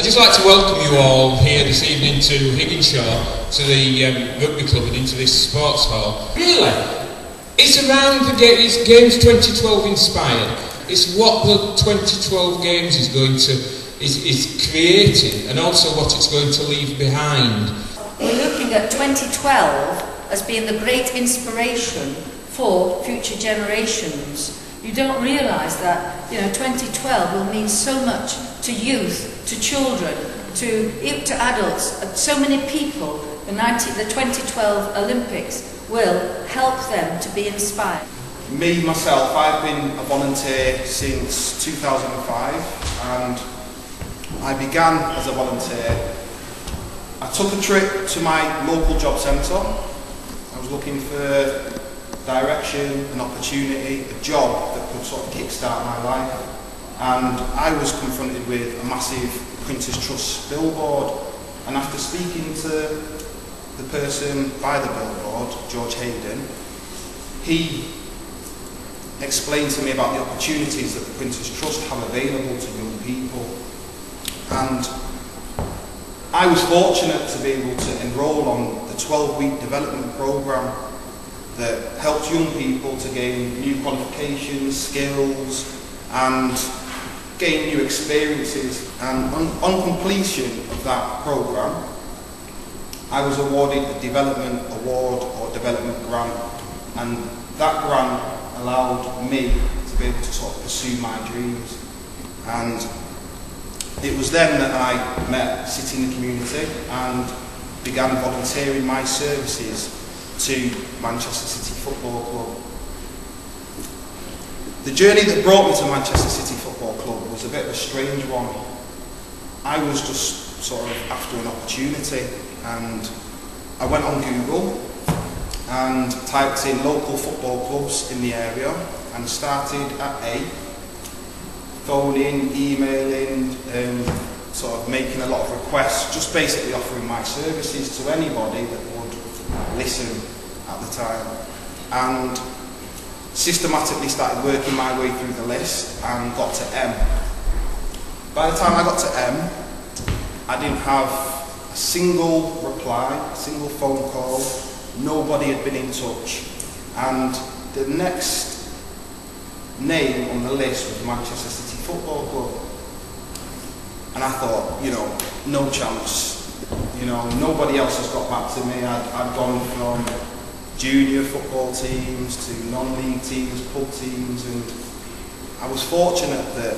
I'd just like to welcome you all here this evening to Higginshaw, to the rugby club and into this sports hall. Really, it's around the it's Games 2012 inspired. It's what the 2012 Games is going to is creating, and also what it's going to leave behind. We're looking at 2012 as being the great inspiration for future generations. You don't realise that 2012 will mean so much to youth, to children, to adults, and so many people. The 2012 Olympics will help them to be inspired. Me, myself, I've been a volunteer since 2005, and I began as a volunteer. I took a trip to my local job centre. I was looking for direction, an opportunity, a job that could sort of kickstart my life, and I was confronted with a massive Prince's Trust billboard. And after speaking to the person by the billboard, George Hayden, he explained to me about the opportunities that the Prince's Trust have available to young people. And I was fortunate to be able to enrol on the 12-week development programme that helped young people to gain new qualifications, skills, and gain new experiences. And on completion of that programme, I was awarded a development award or development grant, and that grant allowed me to be able to sort of pursue my dreams. And it was then that I met City in the Community and began volunteering my services to Manchester City Football Club. The journey that brought me to Manchester City Football Club was a bit of a strange one. I was just sort of after an opportunity, and I went on Google and typed in local football clubs in the area and started at A, phoning, emailing, sort of making a lot of requests, just basically offering my services to anybody that would listen at the time, and systematically started working my way through the list and got to M. By the time I got to M, I didn't have a single reply, a single phone call, nobody had been in touch, and the next name on the list was Manchester City Football Club. And I thought, no chance. Nobody else has got back to me. I'd gone from junior football teams to non-league teams, pub teams, and I was fortunate that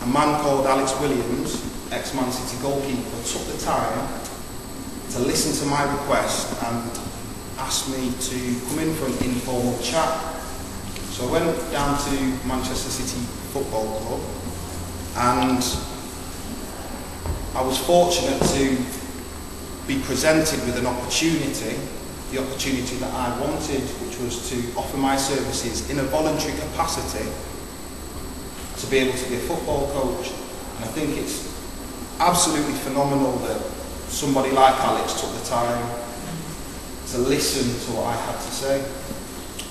a man called Alex Williams, ex-Man City goalkeeper, took the time to listen to my request and asked me to come in for an informal chat. So I went down to Manchester City Football Club, and I was fortunate to be presented with an opportunity, the opportunity that I wanted, which was to offer my services in a voluntary capacity to be able to be a football coach. And I think it's absolutely phenomenal that somebody like Alex took the time to listen to what I had to say.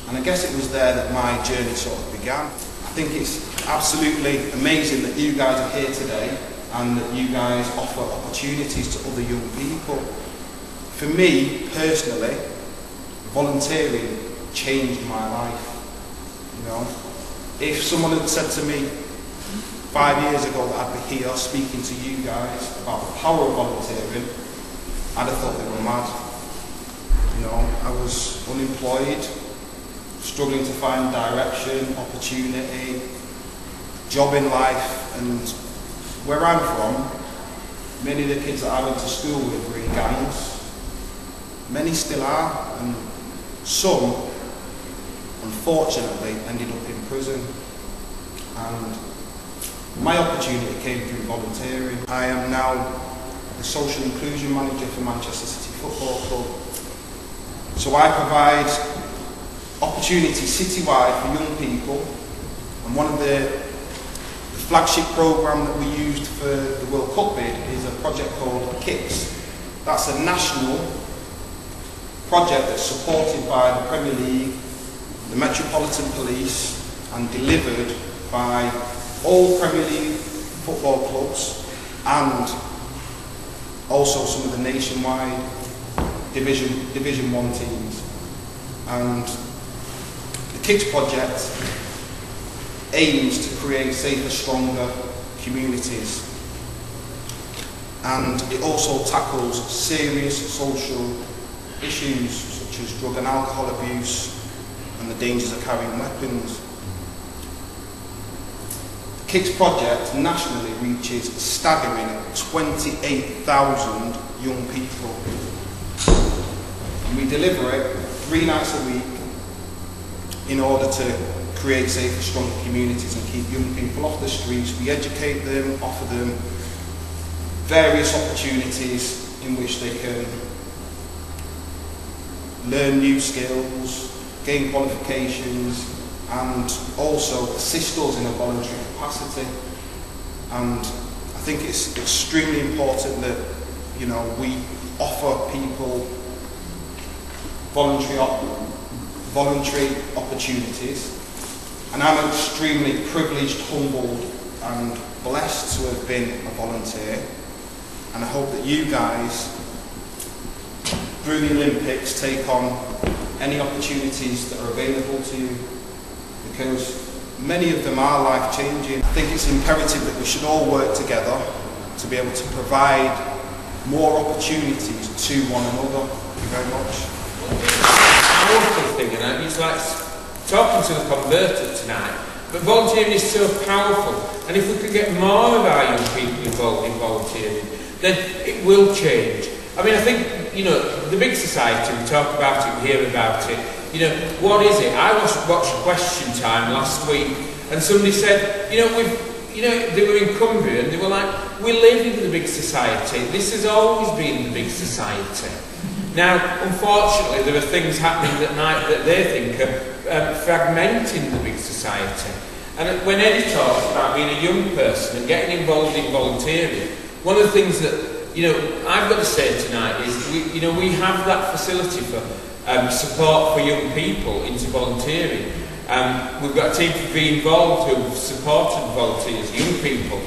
And I guess it was there that my journey sort of began. I think it's absolutely amazing that you guys are here today and that you guys offer opportunities to other young people. For me, personally, volunteering changed my life. If someone had said to me 5 years ago that I'd be here speaking to you guys about the power of volunteering, I'd have thought they were mad. I was unemployed, struggling to find direction, opportunity, job in life, and where I'm from, many of the kids that I went to school with were in gangs. Many still are, and some, unfortunately, ended up in prison. And my opportunity came through volunteering. I am now the social inclusion manager for Manchester City Football Club. So I provide opportunities citywide for young people, and one of the flagship programme that we used for the World Cup bid is a project called KICS. That's a national project that's supported by the Premier League, the Metropolitan Police, and delivered by all Premier League football clubs and also some of the nationwide Division 1 teams. And the KICS project aims to create safer, stronger communities, and it also tackles serious social issues such as drug and alcohol abuse and the dangers of carrying weapons. The KICS project nationally reaches a staggering 28,000 young people, and we deliver it 3 nights a week in order to create safer, stronger communities and keep young people off the streets. We educate them, offer them various opportunities in which they can learn new skills, gain qualifications, and also assist us in a voluntary capacity. And I think it's extremely important that, you know, we offer people voluntary opportunities. And I'm extremely privileged, humbled, and blessed to have been a volunteer. And I hope that you guys, through the Olympics, take on any opportunities that are available to you, because many of them are life-changing. I think it's imperative that we should all work together to be able to provide more opportunities to one another. Thank you very much. Powerful thing, and it's like talking to the converted tonight, but volunteering is so powerful, and if we could get more of our young people involved in volunteering, then it will change. I mean, I think, you know, the big society, we talk about it, we hear about it, you know, what is it? I watched Question Time last week, and somebody said, they were in Cumbria, and they were like, we live in the big society, this has always been the big society. Now, unfortunately, there are things happening that they think are fragmenting the big society. And when Eddie talks about being a young person and getting involved in volunteering, one of the things that, you know, I've got to say tonight is, we have that facility for support for young people into volunteering. We've got a team to be involved who've supported volunteers, young people.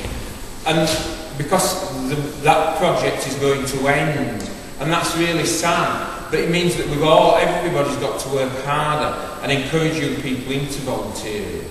And because that project is going to end, and that's really sad, but it means that everybody's got to work harder and encourage young people into volunteering.